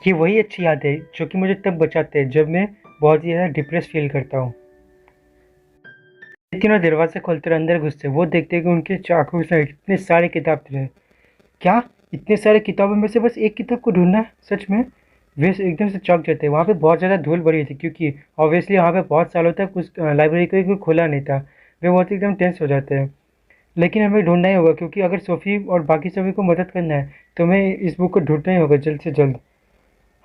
ये वही अच्छी याद है जो कि मुझे तब बचाते हैं जब मैं बहुत ही ज़्यादा डिप्रेस फील करता हूँ। ये तीनों दरवाज़ा खोलते और अंदर घुसते, वो देखते हैं कि उनके चाकू से इतने सारे किताब थे। क्या? इतने सारे किताबों में से बस एक किताब को ढूँढना है? सच में? वे एकदम से चौंक जाते हैं। वहाँ पे बहुत ज़्यादा धूल भरी थी क्योंकि ऑब्वियसली वहाँ पे बहुत सालों तक उस लाइब्रेरी को कोई खोला नहीं था। वे बहुत एकदम टेंस हो जाते हैं। लेकिन हमें ढूँढना ही होगा क्योंकि अगर सोफ़ी और बाकी सभी को मदद करना है, तो हमें इस बुक को ढूँढना ही होगा जल्द से जल्द।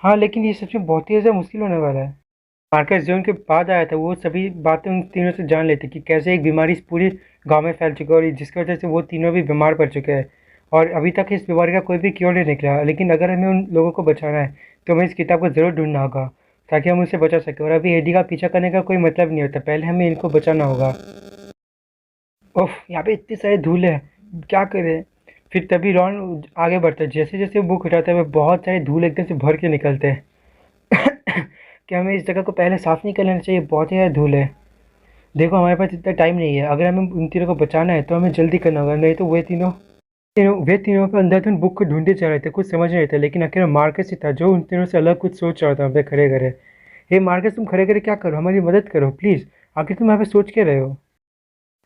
हाँ, लेकिन ये सच में बहुत ही ज़्यादा मुश्किल होने वाला है। मार्कस जो उनके बाद आया था, वो सभी बातें उन तीनों से जान लेते कि कैसे एक बीमारी इस पूरे गाँव में फैल चुकी है और जिसकी वजह से वो तीनों भी बीमार पड़ चुके हैं। और अभी तक इस बीमारी का कोई भी क्योर नहीं निकला। लेकिन अगर हमें उन लोगों को बचाना है, तो हमें इस किताब को ज़रूर ढूँढना होगा, ताकि हम उसे बचा सकें। और अभी एडी का पीछा करने का कोई मतलब नहीं होता, पहले हमें इनको बचाना होगा। ओह! यहाँ पे इतनी सारी धूल है, क्या करें? फिर तभी रॉन आगे बढ़ता है, जैसे-जैसे वो बुक उठाता है, वह बहुत सारी धूल एकदम से भर के निकलते हैं। क्या हमें इस जगह को पहले साफ़ नहीं कर लेना चाहिए? बहुत ही ज़्यादा धूल है। देखो हमारे पास इतना टाइम नहीं है, अगर हमें उन तीनों को बचाना है तो हमें जल्दी करना होगा, नहीं तो वे तीनों पे अंधाधुंध बुक को ढूंढते जा रहे थे, कुछ समझ नहीं रहे थे। लेकिन आखिर मार्कस ही था जो उन तीनों से अलग कुछ सोच रहा था। वहाँ पे खड़े खड़े, हे मार्कस, तुम खड़े खड़े क्या करो, हमारी मदद करो प्लीज़। आखिर तुम यहाँ पे सोच क्या रहे हो?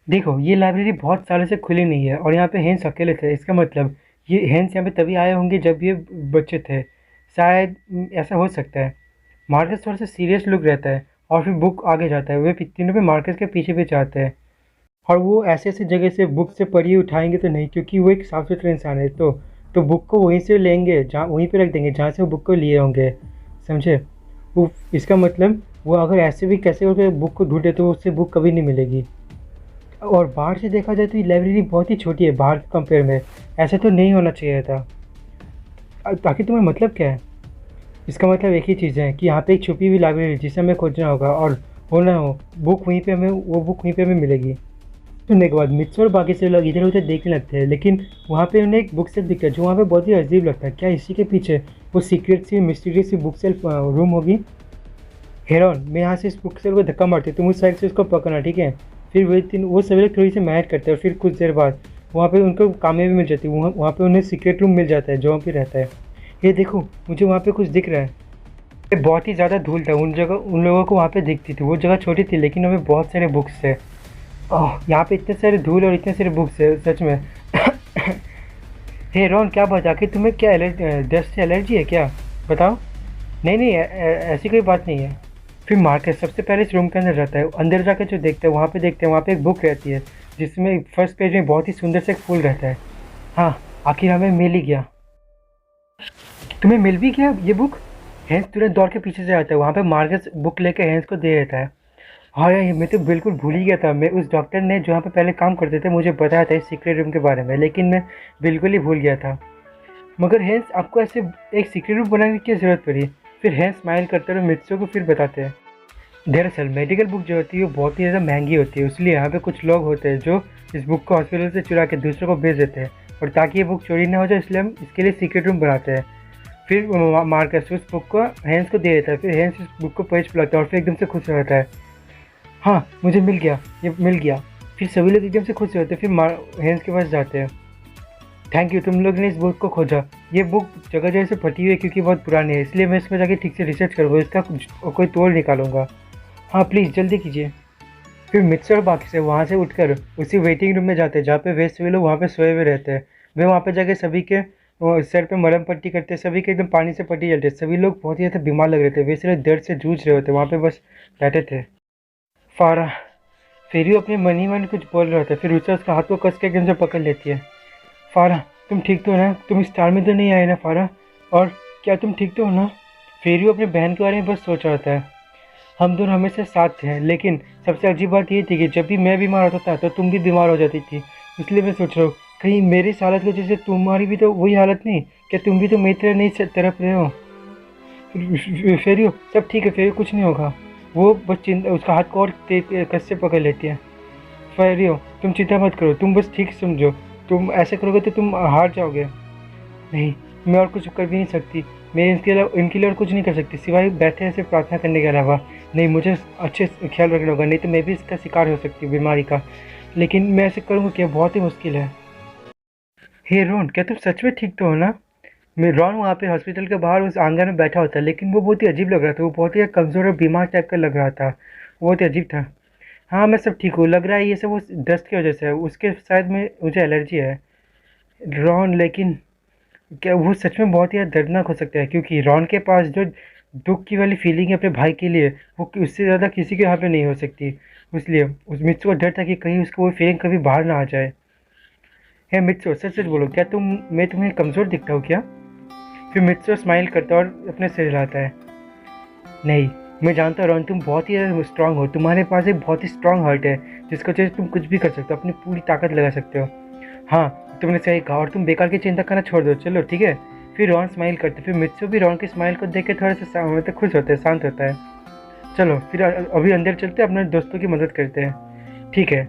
देखो ये लाइब्रेरी बहुत सालों से खुली नहीं है और यहाँ पे हेंस अकेले थे। इसका मतलब ये हेंस यहाँ पे तभी आए होंगे जब ये बच्चे थे, शायद। ऐसा हो सकता है। मार्कस थोड़ा सा सीरियस लुक रहता है और फिर बुक आगे जाता है। वे तीनों भी मार्कस के पीछे भी जाते हैं। और वो ऐसे-ऐसे जगह से बुक से पढ़ी उठाएँगे तो नहीं, क्योंकि वो एक साफ-सुथरा इंसान है। तो बुक को वहीं से लेंगे, जहाँ वहीं पे रख देंगे जहाँ से वो बुक को लिए होंगे, समझे? वो इसका मतलब वो अगर ऐसे भी कैसे करके बुक को ढूँढे तो उससे बुक कभी नहीं मिलेगी। और बाहर से देखा जाए तो ये लाइब्रेरी बहुत ही छोटी है बाहर के कंपेयर में। ऐसा तो नहीं होना चाहिए था। ताकि तुम्हारा मतलब क्या है? इसका मतलब एक ही चीज़ है कि यहाँ पे एक छुपी हुई लाइब्रेरी है जिसे हमें खोजना होगा, और हो ना हो बुक वहीं पे हमें मिलेगी। सुनने के बाद मित्स और बाकी से लोग इधर उधर देखने लगते हैं, लेकिन वहाँ पे उन्हें एक बुक सेल्फ दिखता है जो वहाँ पे बहुत ही अजीब लगता है। क्या इसी के पीछे वो सीक्रेट सी मिस्टीरियस सी बुक सेल्फ रूम होगी? हेरोन, मैं यहाँ से इस बुक सेल्फ को धक्का मारती हूँ, तुम उस साइड से उसको पकड़ना, ठीक है? फिर वो सभी लोग थोड़ी सी मेहनत करते हैं और फिर कुछ देर बाद वहाँ पे उनको कामयाबी मिल जाती है। वहाँ पे उन्हें सीक्रेट रूम मिल जाता है जो वहाँ पे रहता है। ये देखो, मुझे वहाँ पे कुछ दिख रहा है। ये बहुत ही ज़्यादा धूल था उन लोगों को वहाँ पे दिखती थी। वो जगह छोटी थी लेकिन हमें बहुत सारे बुक्स थे। ओह! यहाँ पे इतने सारे धूल और इतने सारे बुक्स है, सच में। हे रॉन, क्या बात है? आखिर तुम्हें क्या डस्ट से एलर्जी है क्या? बताओ। नहीं नहीं, ऐसी कोई बात नहीं है। फिर मार्कस सबसे पहले इस रूम के अंदर जाता है। अंदर जाकर जो देखते हैं, वहाँ पे एक बुक रहती है जिसमें फर्स्ट पेज में बहुत ही सुंदर से एक फूल रहता है। हाँ, आखिर हमें मिल ही गया। तुम्हें मिल भी गया ये बुक? हैंस तुरंत दौड़ के पीछे से आता है। वहाँ पे मार्कस बुक लेकर हैंस को दे देता है। हाँ यार, मैं तो बिल्कुल भूल ही गया था। मैं उस डॉक्टर ने जो यहाँ पे पहले काम करते थे मुझे बताया था इस सीक्रेट रूम के बारे में, लेकिन मैं बिल्कुल ही भूल गया था। मगर हैंस, आपको ऐसे एक सीक्रेट रूम बनाने की क्या ज़रूरत पड़ी? फिर हैंस स्माइल करते हैं और मित्सो को फिर बताते हैं। दरअसल मेडिकल बुक जो होती है वो बहुत ही ज़्यादा महंगी होती है, इसलिए यहाँ पे कुछ लोग होते हैं जो इस बुक को हॉस्पिटल से चुरा के दूसरों को बेच देते हैं। और ताकि ये बुक चोरी ना हो जाए, इसलिए हम इसके लिए सीक्रेट रूम बनाते हैं। फिर मार्कस उस बुक को हैंस को दे देता है। फिर हैंस इस बुक को पेज पर लगता है और फिर एकदम से खुश हो जाता है। हाँ, मुझे मिल गया, ये मिल गया। फिर सभी लोग एकदम से खुश होते हैं। फिर हैंस के पास जाते हैं। थैंक यू, तुम लोग ने इस बुक को खोजा। ये बुक जगह जगह से फटी हुई है क्योंकि बहुत पुरानी है, इसलिए मैं इसमें जाके ठीक से रिसर्च करूँगा, इसका कोई तोड़ निकालूंगा। हाँ प्लीज़ जल्दी कीजिए। फिर मित्सर और बाकी से वहाँ से उठकर उसी वेटिंग रूम में जाते हैं जहाँ पे वे सभी लोग वहाँ पे सोए हुए रहते हैं। वे वहाँ पे जाके सभी के सर पे मलहम पट्टी करते हैं, सभी के एकदम पानी से पट्टी चलते हैं। सभी लोग बहुत ही ज़्यादा बीमार लग रहे थे, वे सिर्फ दर्द से जूझ रहे होते, वहाँ पे बस बैठे थे। फारा, फिर भी अपने मन ही मन कुछ बोल रहा था। फिर रुचा उसका हाथ को कस के एकदम से पकड़ लेती है। फारा, तुम ठीक तो हो ना? तुम इस तार में तो नहीं आए ना फारा? और क्या तुम ठीक तो हो ना? फिर भी अपने बहन के बारे में बस सोच रहा था। हम दोनों हमेशा साथ थे, लेकिन सबसे अजीब बात ये थी कि जब भी मैं बीमार होता था तो तुम भी बीमार हो जाती थी। इसलिए मैं सोच रहा हूँ कहीं मेरी इस हालत की वजह से तुम्हारी भी तो वही हालत नहीं? क्या तुम भी तो मेरी तरह नहीं तड़प रहे हो? फेरियो, सब ठीक है, फेरियो कुछ नहीं होगा। वो बस चिंता, उसका हाथ को और कस से पकड़ लेती है। फेरियो, तुम चिंता मत करो, तुम बस ठीक समझो। तुम ऐसे करोगे तो तुम हार जाओगे। नहीं, मैं और कुछ कर भी नहीं सकती। मैं इनके लिए और कुछ नहीं कर सकती सिवाय बैठे ऐसे प्रार्थना करने के अलावा। नहीं, मुझे अच्छे से ख्याल रखना होगा, नहीं तो मैं भी इसका शिकार हो सकती हूँ बीमारी का। लेकिन मैं ऐसे करूँगा क्या? बहुत ही मुश्किल है। हे रोन, क्या तुम सच में ठीक तो हो ना? मैं रॉन वहाँ पे हॉस्पिटल के बाहर उस आंगन में बैठा होता है, लेकिन वो बहुत ही अजीब लग रहा था। वो बहुत ही कमज़ोर और बीमार टाइप का लग रहा था। वो बहुत ही अजीब था। हाँ मैं सब ठीक हूँ, लग रहा है ये सब उस डस्ट की वजह से है, उसके शायद में मुझे एलर्जी है। रॉन, लेकिन क्या वो सच में बहुत ही दर्दनाक हो सकता है, क्योंकि रॉन के पास जो दुख की वाली फीलिंग है अपने भाई के लिए, वो उससे ज़्यादा किसी के यहाँ पे नहीं हो सकती। इसलिए उस मित्सु को डर था कि कहीं उसको वो फीलिंग कभी बाहर ना आ जाए। है मित्सु, सच सच बोलो, क्या मैं तुम्हें कमज़ोर दिखता हूँ क्या? फिर मित्सु स्माइल करता है और अपने सिर हिलाता है। नहीं, मैं जानता हूँ रॉन, तुम बहुत ही स्ट्रांग हो, तुम्हारे पास एक बहुत ही स्ट्रांग हार्ट है, जिसको चाहिए तुम कुछ भी कर सकते हो, अपनी पूरी ताकत लगा सकते हो। हाँ तुमने सही कहा, और तुम बेकार की चिंता करना छोड़ दो, चलो ठीक है। फिर रॉन स्माइल करते, फिर मित्सु भी रॉन के स्माइल को देख के थोड़ा सा मतलब खुश होता है, शांत होता है। चलो फिर अभी अंदर चलते हैं, अपने दोस्तों की मदद करते हैं। ठीक है।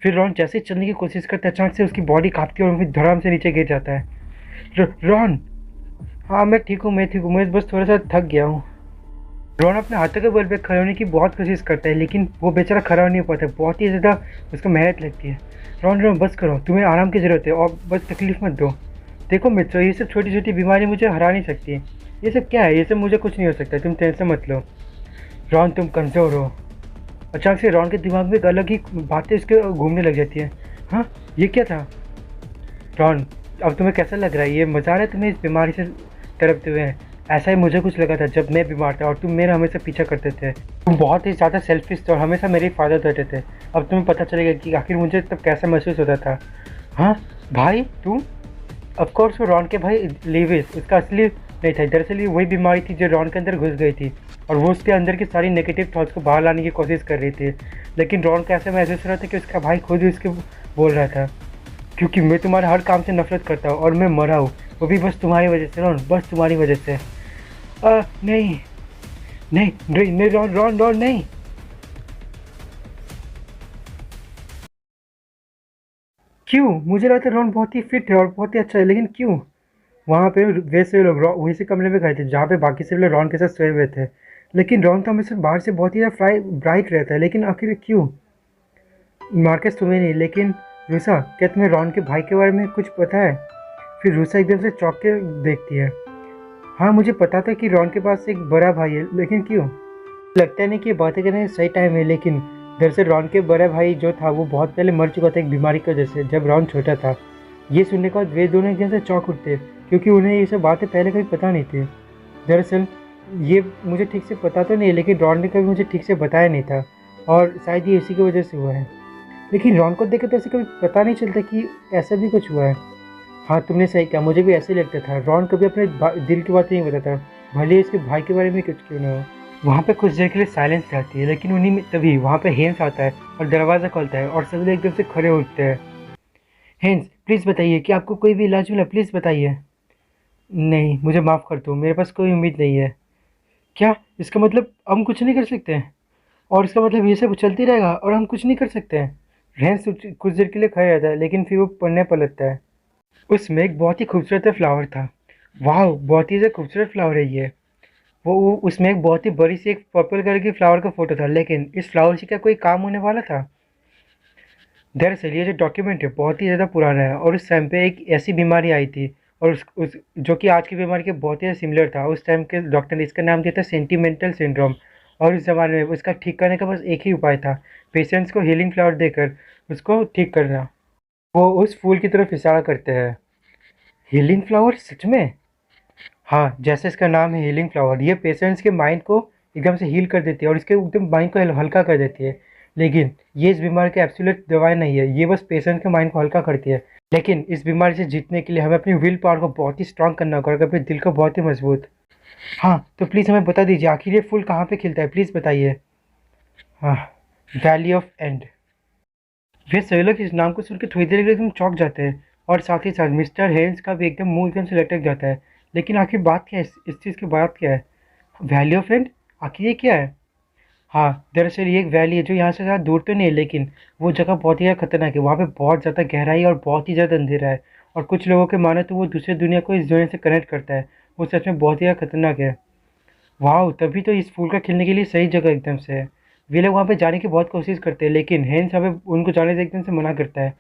फिर रॉन जैसे ही चलने की कोशिश करता है, अचानक से उसकी बॉडी कांपती है और फिर धड़ाम से नीचे गिर जाता है। रॉन। हाँ मैं ठीक हूँ, मैं ठीक हूँ, मैं बस थोड़ा सा थक गया हूँ। रॉन अपने हाथों के बल पे खड़े होने की बहुत कोशिश करता है, लेकिन वो बेचारा खड़ा नहीं हो पाता, बहुत ही ज़्यादा उसको मेहनत लगती है। रॉन रॉन बस करो, तुम्हें आराम की ज़रूरत है और बस तकलीफ मत दो। देखो मित्रों, ये सब छोटी छोटी बीमारी मुझे हरा नहीं सकती। ये सब क्या है, ये सब मुझे कुछ नहीं हो सकता, तुम टेंशन मत लो। रॉन तुम कमज़ोर हो। अचानक से रॉन के दिमाग में एक अलग ही बातें उसके घूमने लग जाती हैं। हाँ ये क्या था? रॉन, अब तुम्हें कैसा लग रहा है? ये मज़ा आ रहा है तुम्हें इस बीमारी से तड़पते हुए? ऐसा ही मुझे कुछ लगा था जब मैं बीमार था और तुम मेरा हमेशा पीछा करते थे। तुम बहुत ही ज़्यादा सेल्फिश थे और हमेशा मेरे फ़ायदा उठाते थे। अब तुम्हें पता चलेगा कि आखिर मुझे तब कैसा महसूस होता था। हाँ भाई तुम? ऑफ कोर्स वो रॉन के भाई लेविस, उसका असली नहीं था। दरअसल ये वही बीमारी थी जो रॉन के अंदर घुस गई थी और वो उसके अंदर की सारी नेगेटिव थॉट्स को बाहर लाने की कोशिश कर रही थी। लेकिन रॉन को ऐसा महसूस हो रहा था कि उसका भाई खुद ही उसके बोल रहा था, क्योंकि मैं तुम्हारे हर काम से नफरत करता हूँ और मैं मरा हूँ, वो भी बस तुम्हारी वजह से रॉन, बस तुम्हारी वजह से। नहीं नहीं नहीं नहीं रॉन रॉन रॉन नहीं। क्यों? मुझे लगता है रॉन बहुत ही फिट है और बहुत ही अच्छा है, लेकिन क्यों? वहाँ पे वैसे लोग वैसे कमरे में गए थे जहाँ पे बाकी सब लोग रॉन के साथ सोए हुए थे, लेकिन रॉन तो हमेशा बाहर से बहुत ही ज़्यादा ब्राइट रहता है, लेकिन आखिर क्यों? मार्कस तुम्हें नहीं, लेकिन रूसा, क्या तुम्हें रॉन के भाई के बारे में कुछ पता है? फिर रूसा एकदम से चौंक के देखती है। हाँ मुझे पता था कि रॉन के पास एक बड़ा भाई है, लेकिन क्यों? लगता नहीं कि बातें करने का सही टाइम है, लेकिन दरअसल रॉन के बड़ा भाई जो था वो बहुत पहले मर चुका था एक बीमारी की वजह से, जब रॉन छोटा था। ये सुनने के बाद वे दोनों एकदम से चौंक उठते, क्योंकि उन्हें ये सब बातें पहले कभी पता नहीं थी। दरअसल ये मुझे ठीक से पता तो नहीं, लेकिन रॉन ने कभी मुझे ठीक से बताया नहीं था और शायद ये इसी की वजह से हुआ है। लेकिन रॉन को देख के तो ऐसे कभी पता नहीं चलता कि ऐसा भी कुछ हुआ है। हाँ तुमने सही कहा, मुझे भी ऐसे ही लगता था। रॉन कभी अपने दिल की बात नहीं बताता, भले ही इसके भाई के बारे में कुछ क्यों ना हो। वहाँ पे कुछ देर के लिए साइलेंस रहती है, लेकिन उन्हीं में तभी वहाँ पे हेंस आता है और दरवाज़ा खोलता है और सभी लोग एकदम से खड़े उठते हैं। हेंस प्लीज़ बताइए कि आपको कोई भी इलाज मिला, प्लीज़ बताइए। नहीं मुझे माफ़ कर दो, मेरे पास कोई उम्मीद नहीं है। क्या? इसका मतलब हम कुछ नहीं कर सकते हैं? और इसका मतलब ये सब चलती रहेगा और हम कुछ नहीं कर सकते हैं? हेंस कुछ देर के लिए खड़े रहता है, लेकिन फिर वो पढ़ने पलटता है। उसमें एक बहुत ही खूबसूरत फ्लावर था। वाह, बहुत ही ज़्यादा खूबसूरत फ्लावर है ये। वो उसमें एक बहुत ही बड़ी सी एक पर्पल कलर की फ्लावर का फोटो था, लेकिन इस फ्लावर से क्या कोई काम होने वाला था? दरअसल ये जो डॉक्यूमेंट है बहुत ही ज़्यादा पुराना है और उस टाइम पे एक ऐसी बीमारी आई थी, और उस जो कि आज की बीमारी के बहुत ही सिमिलर था। उस टाइम के डॉक्टर ने इसका नाम दिया था सेंटिमेंटल सिंड्रोम। और उस ज़माने में इसका ठीक करने का बस एक ही उपाय था, पेशेंट्स को हीलिंग फ्लावर देकर उसको ठीक करना। वो उस फूल की तरफ इशारा करते हैं। Healing flower? सच में? हाँ, जैसे इसका नाम है हीलिंग फ्लावर, ये पेशेंट्स के माइंड को एकदम से हील कर देती है और इसके एकदम माइंड को हल्का कर देती है। लेकिन ये इस बीमारी की एब्सोल्यूट दवाई नहीं है, ये बस पेशेंट के माइंड को हल्का करती है। लेकिन इस बीमारी से जीतने के लिए हमें अपनी विल पावर को बहुत ही स्ट्रांग करना होगा और अपने दिल को बहुत ही मजबूत। हाँ तो प्लीज़ हमें बता दीजिए, आखिर ये फूल कहाँ पे खिलता है, प्लीज़ बताइए। हाँ, वैली ऑफ एंड। वे सभी लोग इस नाम को सुन के थोड़ी देर के लिए एकदम चौंक जाते हैं और साथ ही साथ मिस्टर हेल्स का भी एकदम मुंह एकदम से लटक जाता है। लेकिन आखिर बात क्या है, इस चीज़ की बात क्या है? Valley of and? आखिर ये क्या है? हाँ दरअसल ये एक वैली है जो यहाँ से ज़्यादा दूर तो नहीं है, लेकिन वो जगह बहुत ही ज़्यादा खतरनाक है। वहाँ पे बहुत ज़्यादा गहराई और बहुत ही ज़्यादा अंधेरा है, और कुछ लोगों के माने तो वो दूसरे दुनिया को इस दुनिया से कनेक्ट करता है। वो सच में बहुत ही ज़्यादा खतरनाक है। वाह, तभी तो इस फूल का खिलने के लिए सही जगह एकदम से है। वे लोग वहाँ पे जाने की बहुत कोशिश करते हैं, लेकिन हेंस हमें उनको जाने से एकदम से मना करता है।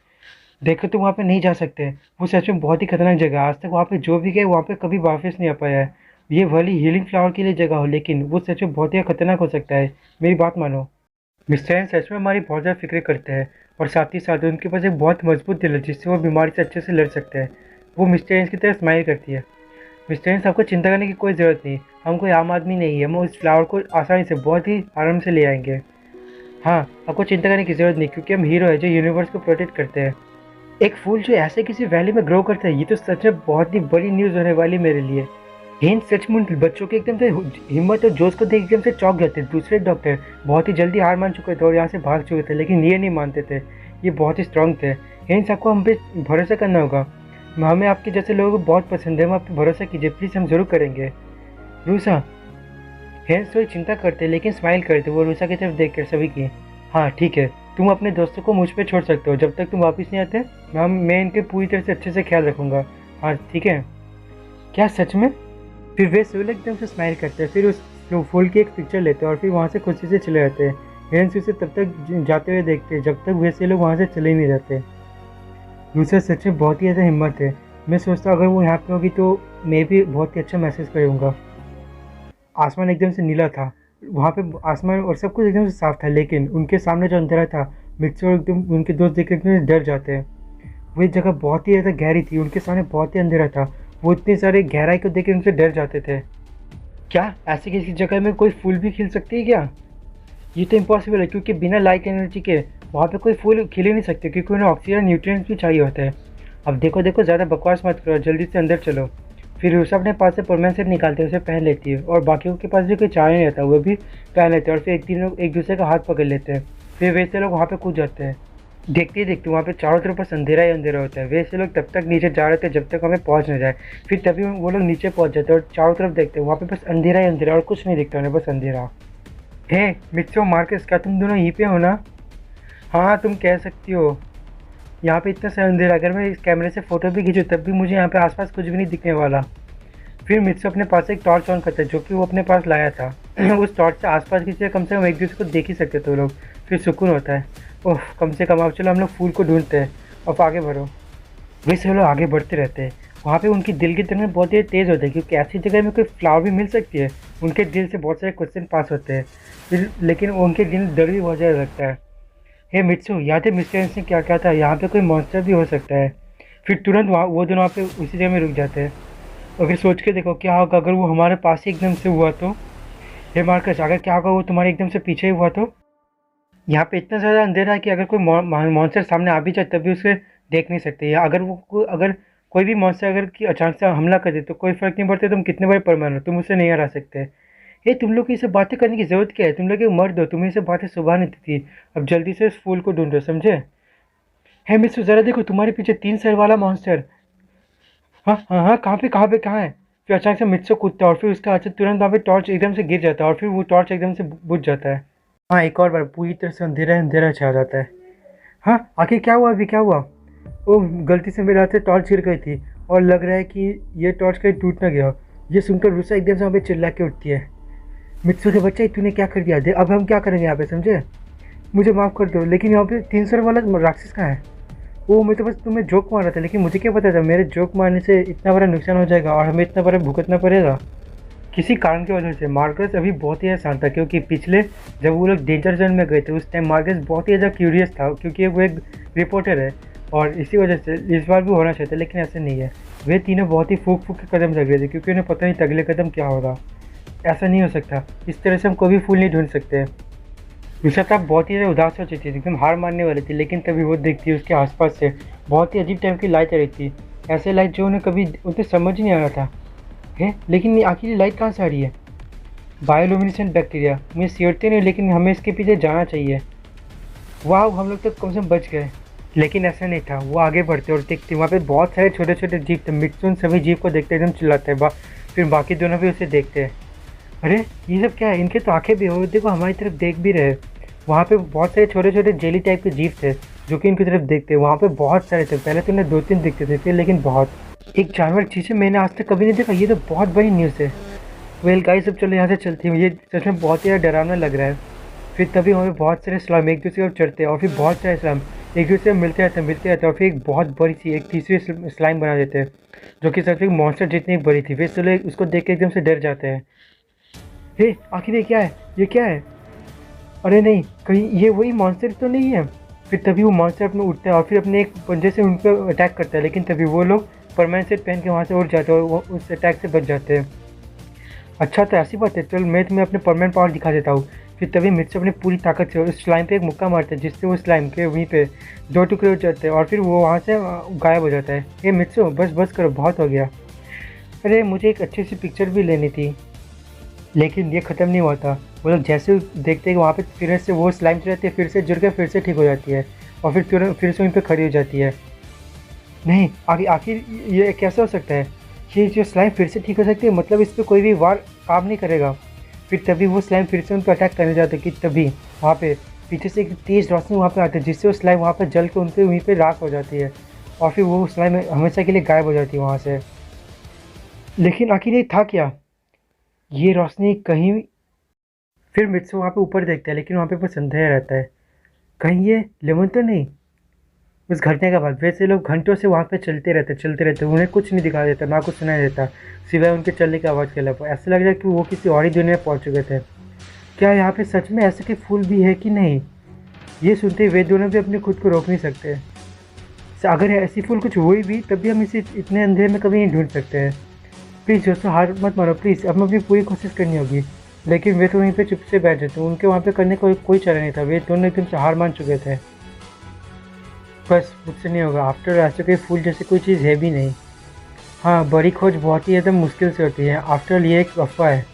देखो तुम वहाँ पे नहीं जा सकते। वो सच में बहुत ही खतरनाक जगह है। आज तक वहाँ पे जो भी गए वहाँ पे कभी वापस नहीं आ पाया है। ये भले हीलिंग फ्लावर के लिए जगह हो लेकिन वो सच में बहुत ही खतरनाक हो सकता है। मेरी बात मानो। मिस्टर एन सच में हमारी बहुत ज़्यादा फिक्र करते हैं और साथ ही साथ उनके पास एक बहुत मजबूत दिल है जिससे वो बीमारी से अच्छे से लड़ सकते हैं। वो मिस्टर एन की तरह स्माइल करती है। मिस्टर एन आपको चिंता करने की कोई ज़रूरत नहीं। हम कोई आम आदमी नहीं है। हम उस फ्लावर को आसानी से बहुत ही आराम से ले आएंगे। हाँ, आपको चिंता करने की ज़रूरत नहीं क्योंकि हम हीरो है जो यूनिवर्स को प्रोटेक्ट करते हैं। एक फूल जो ऐसे किसी वैली में ग्रो करता है, ये तो सच में बहुत ही बड़ी न्यूज़ होने वाली मेरे लिए। हेन सचमुच बच्चों के एकदम से हिम्मत और जोश को देख एकदम से चौंक जाते। दूसरे डॉक्टर बहुत ही जल्दी हार मान चुके थे और यहाँ से भाग चुके थे लेकिन ये नहीं मानते थे। ये बहुत ही स्ट्रांग थे। हेन आपको हम पे भरोसा करना होगा। हमें आपके जैसे लोगों को बहुत पसंद है। हम आप पे भरोसा कीजिए प्लीज़, हम ज़रूर करेंगे। रूसा। हेंस थोड़ी चिंता करते लेकिन स्माइल करते वो रूसा की तरफ देख कर सभी की। हाँ ठीक है, तुम अपने दोस्तों को मुझ पे छोड़ सकते हो। जब तक तुम वापस नहीं आते मैं इनके पूरी तरह से अच्छे से ख्याल रखूँगा। हाँ ठीक है। क्या सच में? फिर वे सभी एकदम से स्माइल करते हैं। फिर उस फूल की एक पिक्चर लेते हैं और फिर वहाँ से खुशी से चले जाते हैं। हेंस उसे तब तक जाते हुए देखते हैं जब तक वैसे लोग वहाँ से चले ही नहीं जाते। रूसा सच में बहुत ही ज़्यादा हिम्मत है। मैं सोचता हूँ अगर वो यहाँ पे होगी तो मैं भी बहुत ही अच्छा मैसेज करूँगा। आसमान एकदम से नीला था। वहाँ पे आसमान और सब कुछ एकदम से साफ था लेकिन उनके सामने जो अंधेरा था, मिक्सर एकदम उनके दोस्त देख कर एकदम डर जाते हैं। वो एक जगह बहुत ही ज़्यादा गहरी थी। उनके सामने बहुत ही अंधेरा था। वो इतनी सारी गहराई को देख कर उनसे डर जाते थे। क्या ऐसी किसी जगह में कोई फूल भी खिल सकती है क्या? ये तो इम्पॉसिबल है क्योंकि बिना लाइट एनर्जी के वहाँ पे कोई फूल खिल ही नहीं सकते क्योंकि उन्हें ऑक्सीजन न्यूट्रिएंट्स भी चाहिए होते हैं। अब देखो देखो, ज़्यादा बकवास मत करो, जल्दी से अंदर चलो। फिर रूसा अपने पास से परमानेंट सेट निकालते हैं, उसे पहन लेती है और बाकियों के पास भी कोई चारा नहीं रहता, वो भी पहन लेते हैं और फिर एक तीन लोग एक दूसरे का हाथ पकड़ लेते हैं। फिर वैसे लोग वहाँ पे कूद जाते हैं। देखते ही देखते वहाँ पे चारों तरफ बस अंधेरा ही अंधेरा होता है। वैसे लोग तब तक नीचे जा रहे थे जब तक हमें पहुँच न जाए। फिर तभी वो लोग नीचे पहुँच जाते हैं और चारों तरफ देखते हैं, वहाँ पे बस अंधेरा ही अंधेरा और कुछ नहीं दिखता उन्हें, बस अंधेरा। हे मित्सो मार्कस, क्या तुम दोनों यहीं पे हो ना? हाँ तुम कह सकती हो। यहाँ पे इतना सा अंधेरा, अगर मैं इस कैमरे से फ़ोटो भी खींचूँ तब भी मुझे यहाँ पे आसपास कुछ भी नहीं दिखने वाला। फिर मित्सो अपने पास एक टॉर्च ऑन करता है जो कि वो अपने पास लाया था। उस टॉर्च से आसपास की चीज़ें कम से कम एक दूसरे को देख ही सकते थे वो लोग। फिर सुकून होता है। ओह कम से कम अब चलो हम लोग फूल को ढूंढते हैं। अब आगे बढ़ो। वैसे वो लोग आगे बढ़ते रहते हैं। वहाँ पे उनकी दिल की धड़कन बहुत ही तेज़ होती है क्योंकि ऐसी जगह में कोई फ्लावर भी मिल सकती है। उनके दिल से बहुत सारे क्वेश्चन पास होते हैं। फिर लेकिन उनके दिल डर भी बहुत ज़्यादा लगता है। हे मित्सु, याद है मिस्टर एंस ने क्या कहा था? यहाँ पे कोई मॉन्स्टर भी हो सकता है। फिर तुरंत वहाँ वो दोनों वहाँ पे उसी जगह में रुक जाते हैं। और फिर सोच के देखो क्या होगा अगर वो हमारे पास ही एकदम से हुआ तो। हे मार्कस, अगर क्या होगा वो तुम्हारे एकदम से पीछे ही हुआ तो? यहाँ पे इतना ज़्यादा अंधेरा है कि अगर कोई मॉन्स्टर सामने आ भी जाए तब भी उसे देख नहीं सकते। या अगर कोई भी मॉन्स्टर अगर कि अचानक से हमला कर दे तो कोई फ़र्क नहीं पड़ता। तुम कितने बड़े परमाणु हो, तुम उसे नहीं हरा सकते। ये तुम लोग को ये सब बातें करने की ज़रूरत क्या है? तुम लोग एक मर्द हो, तुम्हें ये सब बातें सुबह नहीं थी। अब जल्दी से उस फूल को ढूंढो, समझे? हे मिस्टर, ज़रा देखो तुम्हारे पीछे 3 सर वाला मॉन्स्टर। हाँ हाँ हाँ, कहाँ पे कहाँ पे कहाँ है? फिर अचानक से मित्सो कूदता है और फिर उसका अचानक तुरंत वहाँ पे टॉर्च एकदम से गिर जाता है और फिर वो टॉर्च एकदम से बुझ जाता है। हाँ एक और बार पूरी तरह से अंधेरा अंधेरा छा जाता है। हाँ आखिर क्या हुआ? अभी क्या हुआ? ओह गलती से मेरे हाथ से टॉर्च गिर गई थी और लग रहा है कि ये टॉर्च कहीं टूट ना गया हो। ये सुनकर रूसा एकदम से वहाँ पे चिल्ला के उठती है। मित्सु के बच्चे, तूने क्या कर दिया? दे अब हम क्या करेंगे यहाँ पे, समझे? मुझे माफ़ कर दो लेकिन यहाँ पे 300 वाला राक्षस कहाँ है? वो मैं तो बस तुम्हें जोक मार रहा था लेकिन मुझे क्या पता था मेरे जोक मारने से इतना बड़ा नुकसान हो जाएगा और हमें इतना बड़ा भुगतना पड़ेगा किसी कारण की वजह से। मार्कस अभी बहुत ही आसान था क्योंकि पिछले जब वो लोग डेंजर जोन में गए थे उस टाइम मार्कस बहुत ही ज़्यादा क्यूरियस था क्योंकि वो एक रिपोर्टर है और इसी वजह से इस बार भी होना चाहिए था लेकिन ऐसा नहीं है। वे तीनों बहुत ही फूक फूक के कदम रख रहे थे क्योंकि उन्हें पता नहीं था अगले कदम क्या होगा। ऐसा नहीं हो सकता, इस तरह से हम कोई भी फूल नहीं ढूंढ सकते। विशाखा बहुत ही ज़्यादा उदास हो चुकी थी, एकदम हार मानने वाली थी लेकिन तभी वो देखती है उसके आसपास से बहुत ही अजीब टाइप की लाइट आ रही थी। ऐसे लाइट जो उन्हें कभी उन्हें समझ ही नहीं आ रहा था। है लेकिन आखिर ये लाइट कहाँ से आ रही है? बायोलुमिनेसेंट बैक्टीरिया, मुझे सियरते नहीं लेकिन हमें इसके पीछे जाना चाहिए। वाह हम लोग तो कम से कम बच गए। लेकिन ऐसा नहीं था। वो आगे बढ़ते और देखते वहाँ पे बहुत सारे छोटे छोटे जीव थे। मिट्सुन सभी जीव को देखते एकदम चिल्लाते हैं। फिर बाकी दोनों भी उसे देखते हैं। अरे ये सब क्या है? इनके तो आंखें भी हो, देखो हमारी तरफ देख भी रहे। वहाँ पे बहुत सारे छोटे छोटे जेली टाइप के जीव थे जो कि इनकी तरफ देखते हैं। वहाँ पे बहुत सारे थे, पहले तो उन्हें 2-3 दिखते थे फिर लेकिन बहुत। एक जानवर जिसे मैंने आज तक कभी नहीं देखा, ये तो बहुत बड़ी न्यूज़ है। वेल गाइस, सब चलो यहाँ से चलती हूँ, ये सच में बहुत ही डरावना लग रहा है। फिर तभी हमें बहुत सारे स्लाइम एक दूसरे की ओर चढ़ते हैं और फिर बहुत सारे स्लाइम एक दूसरे से मिलते रहते और फिर एक बहुत बड़ी सी एक तीसरी स्लाइम बना देते हैं, जो कि सच में मॉन्स्टर जितनी बड़ी थी। फिर सब लोग उसको देख के एकदम से डर जाते हैं। हे आखिर ये क्या है, ये क्या है? अरे नहीं, कहीं ये वही मॉन्स्टर तो नहीं है? फिर तभी वो मॉन्स्टर अपने उठता है और फिर अपने एक पंजे से उन पर अटैक करता है, लेकिन तभी वो लोग परमानेंट सेट पहन के वहाँ से उड़ जाते हैं और वो उस अटैक से बच जाते हैं। अच्छा तो ऐसी बात है, चल मैं तुम्हें अपने परमानेंट पावर दिखा देता हूँ। फिर तभी मिर्च अपनी पूरी ताकत से उस स्लाइम पे एक मुक्का मारता है, जिससे वो स्लाइम के वहीं पे दो टुकड़े हो जाते हैं और फिर वो वहाँ से गायब हो जाता है। ये मिर्चो बस बस करो, बहुत हो गया। अरे मुझे एक अच्छी सी पिक्चर भी लेनी थी, लेकिन ये ख़त्म नहीं हुआ था। वो लोग जैसे देखते हैं कि वहाँ पे फिर से वो स्लाइम रहती है, फिर से जुड़ के फिर से ठीक हो जाती है और फिर से वहीं पे खड़ी हो जाती है। नहीं आखिर आखिर ये कैसे हो सकता है? ये जो स्लाइम फिर से ठीक हो सकती है, मतलब इस पर कोई भी वार काम नहीं करेगा। फिर तभी वो स्लाइम फिर से उन पर अटैक करने जाते हैं कि तभी वहाँ पे पीछे से एक तेज़ रोशनी वहाँ पे आती है, जिससे वो स्लाइम वहाँ पे जल के उनके वहीं पे राख हो जाती है और फिर वो स्लाइम हमेशा के लिए गायब हो जाती है वहाँ से। लेकिन आखिर ये था क्या? ये रोशनी कहीं, फिर मित्सु वहाँ पे ऊपर देखता है, लेकिन वहाँ पे बस अंधेरा रहता है। कहीं ये लेमन तो नहीं? उस घटना के बाद वैसे लोग घंटों से वहाँ पे चलते रहते, उन्हें कुछ नहीं दिखाई देता, ना कुछ सुनाई देता, सिवाय उनके चलने की आवाज़ के अलावा। ऐसा लग रहा है कि वो किसी और ही दुनिया में पहुँच चुके थे। क्या यहाँ पे सच में ऐसे के फूल भी है कि नहीं? ये सुनते ही वे दोनों भी अपने खुद को रोक नहीं सकते। अगर ऐसी फूल कुछ हुई भी तब भी हम इसे इतने अंधेरे में कभी नहीं ढूंढ सकते हैं। प्लीज़ दोस्तों हार मत मानो, प्लीज़ अब अपनी पूरी कोशिश करनी होगी। लेकिन वे तो वहीं पे चुप से बैठ जाते, उनके वहाँ पे करने का कोई चारा नहीं था, वे दोनों एकदम से हार मान चुके थे। बस मुझसे नहीं होगा, आफ्टर ऐसे कोई फूल जैसे कोई चीज़ है भी नहीं। हाँ बड़ी खोज बहुत ही एकदम मुश्किल से होती है, आफ्टर ये एक अफवाह है।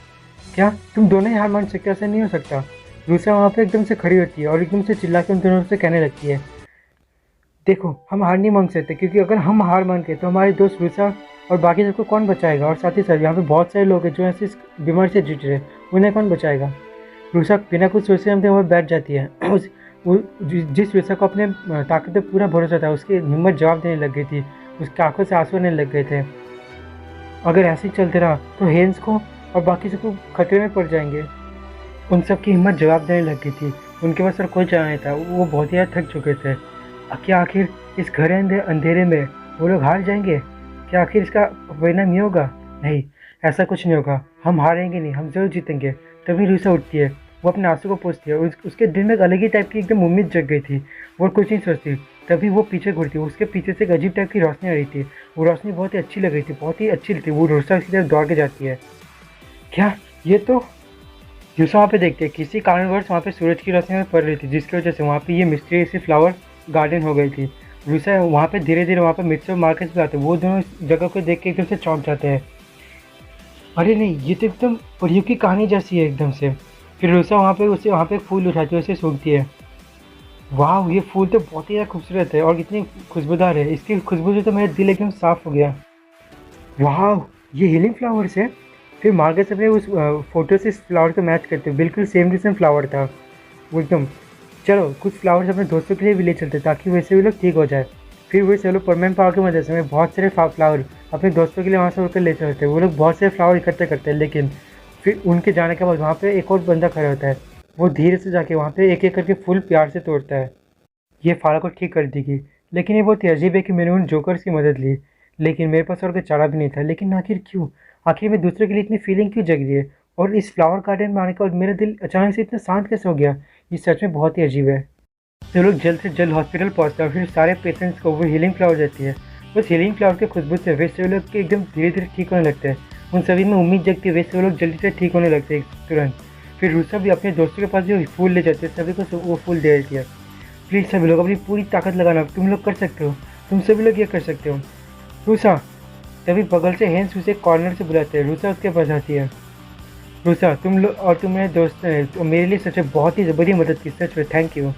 क्या तुम दोनों ही हार मान सकते? ऐसा नहीं हो सकता। रूसा वहाँ पे एकदम से खड़ी होती है और एकदम से चिल्ला के उन दोनों से कहने लगती है, देखो हम हार नहीं मान सकते, क्योंकि अगर हम हार मान के तो हमारे दोस्त रूसा और बाकी सबको कौन बचाएगा? और साथ ही साथ यहाँ पे बहुत सारे लोग हैं जो ऐसे इस बीमारी से जूझ रहे हैं, उन्हें कौन बचाएगा? रूसा बिना कुछ सोचे हमसे वहाँ बैठ जाती है। जिस रूसा को अपने ताकत पे पूरा भरोसा था, उसकी हिम्मत जवाब देने लग गई थी, उसकी आंखों से आंसू आने लग गए थे। अगर ऐसे ही चलते रहा तो हेंस को और बाकी सबको खतरे में पड़ जाएंगे। उन सब की हिम्मत जवाब देने लग गई थी, उनके पास और कोई चारा नहीं था, वो बहुत ही ज़्यादा थक चुके थे। क्या आखिर इस घरे अंधेरे में वो लोग हार जाएंगे? क्या आखिर इसका परिणाम ये होगा? नहीं, ऐसा कुछ नहीं होगा, हम हारेंगे नहीं, हम जरूर जीतेंगे। तभी रूसा उठती है, वो अपने आंसू को पोंछती है, उसके दिल में एक अलग ही टाइप की एकदम उम्मीद जग गई थी, वो कुछ नहीं सोचती। तभी वो पीछे घूरती है, उसके पीछे से एक अजीब टाइप की रोशनी आ रही थी, वो रोशनी बहुत ही अच्छी लग रही थी, बहुत ही अच्छी लगती, वो रूसा की तरफ दौड़ के जाती है। क्या ये तो यूसुफ वहाँ पे देखते हैं, किसी कारणवश वहाँ पे सूरज की रोशनी में पड़ रही थी, जिसकी वजह से वहाँ पे ये मिस्ट्री सी फ्लावर गार्डन हो गई थी। रूसा वहाँ पे धीरे धीरे वहाँ पे मिक्सर मार्केट पे आते हैं, वो दोनों इस जगह को देख के एकदम से चौंक जाते हैं। अरे नहीं, ये तो एकदम परियों की कहानी जैसी है एकदम से। फिर रूसा वहाँ पे एक फूल उठाती है, उसे सूंघती है। वाह, ये फूल तो बहुत ही ज़्यादा खूबसूरत है और कितनी खुशबूदार है, इसकी खुशबू से तो मेरा दिल एकदम साफ हो गया। वाह, ये हीलिंग फ्लावर्स है। फिर मार्केट अपने उस फोटो से इस फ्लावर को मैच करते, बिल्कुल सेम टू सेम फ्लावर था वो एकदम। चलो कुछ फ्लावर्स अपने दोस्तों के लिए भी ले चलते, ताकि वैसे भी लोग ठीक हो जाए। फिर वो चलो परमानेंट पावर की मदद से बहुत सारे फ्लावर अपने दोस्तों के लिए वहाँ से उड़कर ले चलते हैं। वो लोग बहुत सारे फ्लावर इकट्ठे करते हैं, लेकिन फिर उनके जाने के बाद वहाँ पे एक और बंदा खड़ा होता है, वो धीरे से जाके वहाँ पे एक एक करके फूल प्यार से तोड़ता है। ये फाड़ा को ठीक कर देगी। लेकिन ये बहुत ही अजीब है कि मैंने उन जोकर्स की मदद ली, लेकिन मेरे पास और कोई चारा भी नहीं था। लेकिन आखिर क्यों, आखिर मैं दूसरे के लिए इतनी फीलिंग क्यों जग रही है? और इस फ्लावर गार्डन में आने के बाद मेरा दिल अचानक से इतना शांत कैसे हो गया? ये सच में बहुत ही अजीब है। तो लोग जल्द से जल्द हॉस्पिटल पहुँचते हैं और फिर सारे पेशेंट्स को वो हीलिंग फ्लावर देती है। उस हीलिंग फ्लावर की खुशबू से वैसे वो लोग के एकदम धीरे धीरे ठीक होने लगते हैं। उन सभी में उम्मीद जगती है, वैसे वो लोग जल्दी से ठीक होने लगते हैं तुरंत। फिर रूसा भी अपने दोस्तों के पास जो फूल ले जाते हैं, सभी को वो फूल दे देती है। प्लीज़ सभी लोग अपनी पूरी ताकत लगाना, तुम लोग कर सकते हो, तुम सभी लोग ये कर सकते हो। रूसा, तभी बगल से हेंस उसे कॉर्नर से बुलाते हैं। रूसा उसके पास आती है। रूसा, तुम लोग और तुम मेरे दोस्त हैं, तो मेरे लिए सच में बहुत ही बड़ी मदद की, सच में थैंक यू।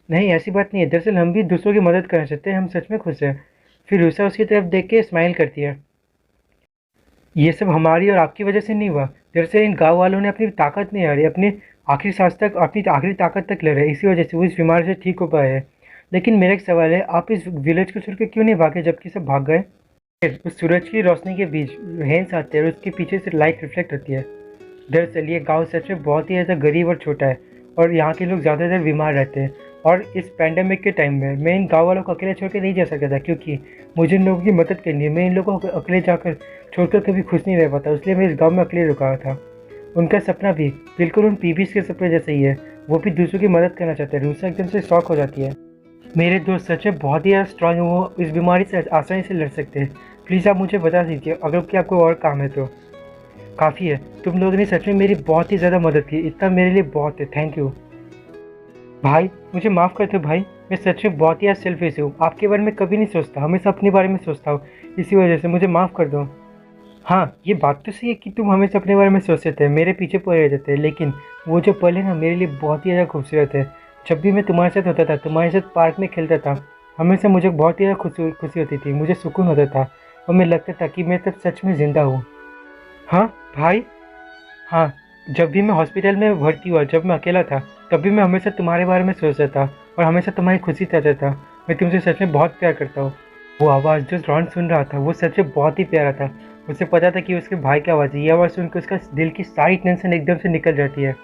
नहीं ऐसी बात नहीं है, दरअसल हम भी दूसरों की मदद करना चाहते हैं, हम सच में खुश हैं। फिर रूसा उसकी तरफ देख के स्माइल करती है। ये सब हमारी और आपकी वजह से नहीं हुआ, दरअसल इन गाँव वालों ने अपनी ताकत नहीं हारी, अपनी आखिरी सांस तक, अपनी आखिरी ताकत तक लड़े, इसी वजह से वो इस बीमारी से ठीक हो पाए हैं। लेकिन मेरा एक सवाल है, आप इस विलेज को छोड़ के क्यों नहीं भागे जबकि सब भाग गए? फिर उस सूरज की रोशनी के बीच हेंस आते हैं और उसके पीछे से लाइट रिफ्लेक्ट होती है। दरअसल ये गांव सच में बहुत ही ऐसा गरीब और छोटा है, और यहाँ के लोग ज़्यादा देर बीमार रहते हैं। और इस पैंडेमिक के टाइम में मैं इन गाँव वालों को अकेले छोड़ के नहीं जा सकता था, क्योंकि मुझे इन लोगों की मदद करनी है। मैं इन लोगों को अकेले जाकर छोड़कर कभी खुश नहीं रह पाता, इसलिए मैं इस गाँव में अकेले रुका हुआ था। उनका सपना भी बिल्कुल उन पीबीस के सपने जैसे ही है, वो भी दूसरों की मदद करना चाहते हैं। रूसा एकदम से शॉक हो जाती है। मेरे दोस्त सच में बहुत ही ज़्यादा स्ट्रांग है, वो इस बीमारी से आसानी से लड़ सकते हैं। प्लीज़ आप मुझे बता दीजिए, अगर कि आपको और काम है तो। काफ़ी है, तुम लोगों ने सच में मेरी बहुत ही ज़्यादा मदद की, इतना मेरे लिए बहुत है, थैंक यू। भाई मुझे माफ़ कर दो भाई, मैं सच में बहुत ही सेल्फिश हूँ, आपके बारे में कभी नहीं सोचता, हमेशा अपने बारे में सोचता हूँ, इसी वजह से मुझे माफ़ कर दो। हाँ, ये बात तो सही है कि तुम हमेशा अपने बारे में सोचते थे, मेरे पीछे पड़े रहते थे, लेकिन वो जो पल है ना मेरे लिए बहुत ही ज़्यादा खूबसूरत है। जब भी मैं तुम्हारे साथ होता था, तुम्हारे साथ पार्क में खेलता था, हमेशा मुझे बहुत ही ज़्यादा खुशी होती थी, मुझे सुकून होता था और मैं लगता था कि मैं तब सच में ज़िंदा हूँ। हाँ भाई, हाँ, जब भी मैं हॉस्पिटल में भर्ती हुआ, जब मैं अकेला था, तब भी मैं हमेशा तुम्हारे बारे में सोचता था और हमेशा तुम्हारी खुशी चाहता था। मैं तुमसे सच में बहुत प्यार करता हूँ। वो आवाज़ जो रॉन सुन रहा था वो सच में बहुत ही प्यारा था। उसे पता था कि उसके भाई की आवाज़ है। ये आवाज़ सुनकर उसका दिल की सारी टेंशन एकदम से निकल जाती है।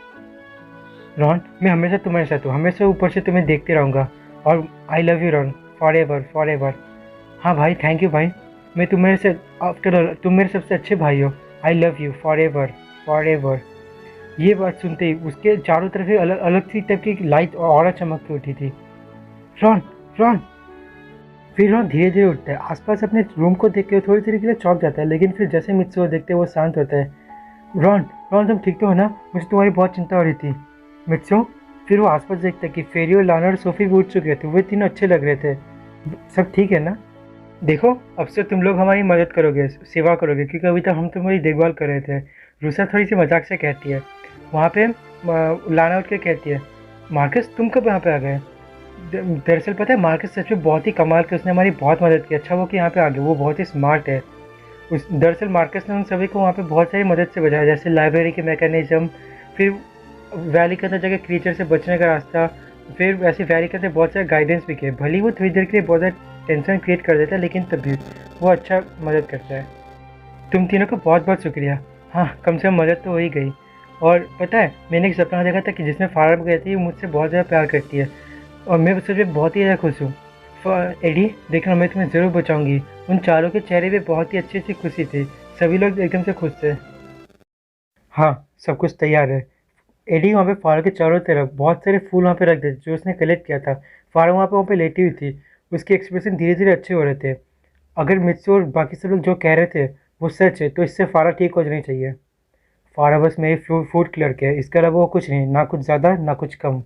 रॉन, मैं हमेशा तुम्हारे साथ हूँ, हमेशा ऊपर से तुम्हें देखते रहूँगा और I love you Ron, for ever for ever. हाँ भाई, थैंक यू भाई, मैं तुम्हारे से आफ्टर ऑल तुम मेरे सबसे अच्छे भाई हो। I love you for ever for ever. ये बात सुनते ही उसके चारों तरफ ही अलग अलग सी टाइप की लाइट और ऑरा चमक के उठी थी। Ron, Ron. फिर रॉन धीरे धीरे उठता है, आसपास अपने रूम को देख के थोड़ी देर के लिए चौंक जाता है, लेकिन फिर जैसे मित्सो देखते वो शांत होता है। रॉन, रॉन तुम ठीक तो हो ना? मुझे तुम्हारी बहुत चिंता हो रही थी। मित्सो। फिर वो आसपास देखता है कि फेरी और लाना और सोफी भी उठ चुके थे, वे तीनों अच्छे लग रहे थे। सब ठीक है ना? देखो, अब से तुम लोग हमारी मदद करोगे, सेवा करोगे, क्योंकि अभी तक हम तुम्हारी देखभाल कर रहे थे। रूसा थोड़ी सी मजाक से कहती है। वहाँ पे लाना उठ के कहती है, मार्कस तुम कब यहाँ पे आ गए? दरअसल पता है, मार्कस सच में बहुत ही कमाल के, उसने हमारी बहुत मदद की। अच्छा वो कि यहाँ पे आ गए, वो बहुत ही स्मार्ट है। उस दरअसल मार्कस ने उन सभी को वहाँ पे बहुत सारी मदद से बचाया, जैसे लाइब्रेरी के मैकेनिज्म, फिर वैली के अंदर जगह क्रीचर से बचने का रास्ता, फिर वैसे वैली के अंदर बहुत सारे गाइडेंस भी किए। भले ही वो थोड़ी देर के लिए बहुत ज़्यादा टेंशन क्रिएट कर देता है, लेकिन तब भी वो अच्छा मदद करता है। तुम तीनों का बहुत बहुत शुक्रिया। हाँ, कम से कम मदद तो हो ही गई। और पता है, मैंने एक सपना देखा था कि जिसमें फारम कहती है वो मुझसे बहुत ज़्यादा प्यार करती है, और मैं सच में बहुत ही ज़्यादा खुश हूँ। एडी, देखना मैं तुम्हें ज़रूर बचाऊंगी। उन चारों के चेहरे पे बहुत ही अच्छी सी खुशी थी, सभी लोग एकदम से खुश थे। हाँ, सब कुछ तैयार है। एडी वहाँ पे फारो के चारों तरफ बहुत सारे फूल वहाँ पे रख देते जो उसने कलेक्ट किया था। फारो वहाँ पे लेटी हुई थी, उसके एक्सप्रेशन धीरे धीरे अच्छे हो रहे थे। अगर मित्सु और बाकी सब लोग जो कह रहे थे वो सच है, तो इससे फारा ठीक हो जानी चाहिए। फारा बस मेरी फूड क्लर्क है, इसके अलावा वो कुछ नहीं, ना कुछ ज़्यादा ना कुछ कम।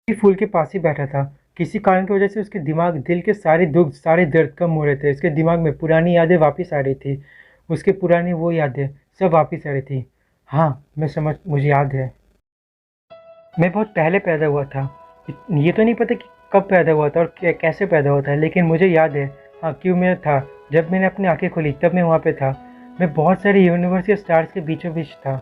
फूल के पास ही बैठा था। किसी कारण की वजह से उसके दिमाग, दिल के सारे दुख, सारे दर्द कम हो रहे थे। उसके दिमाग में पुरानी यादें वापस आ रही थी, उसके पुरानी वो यादें सब वापस आ रही थी। हाँ, मुझे याद है, मैं बहुत पहले पैदा हुआ था। ये तो नहीं पता कि कब पैदा हुआ था और कैसे पैदा हुआ था, लेकिन मुझे याद है। हाँ, क्यों मैं था, जब मैंने अपनी आंखें खोली तब मैं वहाँ पे था। मैं बहुत सारे यूनिवर्स या स्टार्स के बीचों बीच था।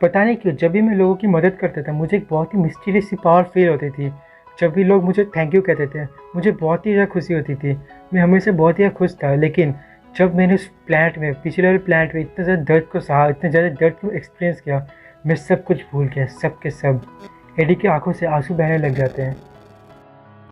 पता नहीं क्यों जब भी मैं लोगों की मदद करता था मुझे एक बहुत ही मिस्टीरियस सी पावर फील होती थी। जब भी लोग मुझे थैंक यू कहते थे मुझे बहुत ही ज़्यादा खुशी होती थी। मैं हमेशा बहुत ही ज़्यादा खुश था, लेकिन जब मैंने उस प्लांट में, पिछले वाले प्लांट में इतने ज़्यादा दर्द को सहा, इतने ज़्यादा दर्द को एक्सपीरियंस किया, मैं सब कुछ भूल गया, सब के सब। एडी की आंखों से आंसू बहने लग जाते हैं।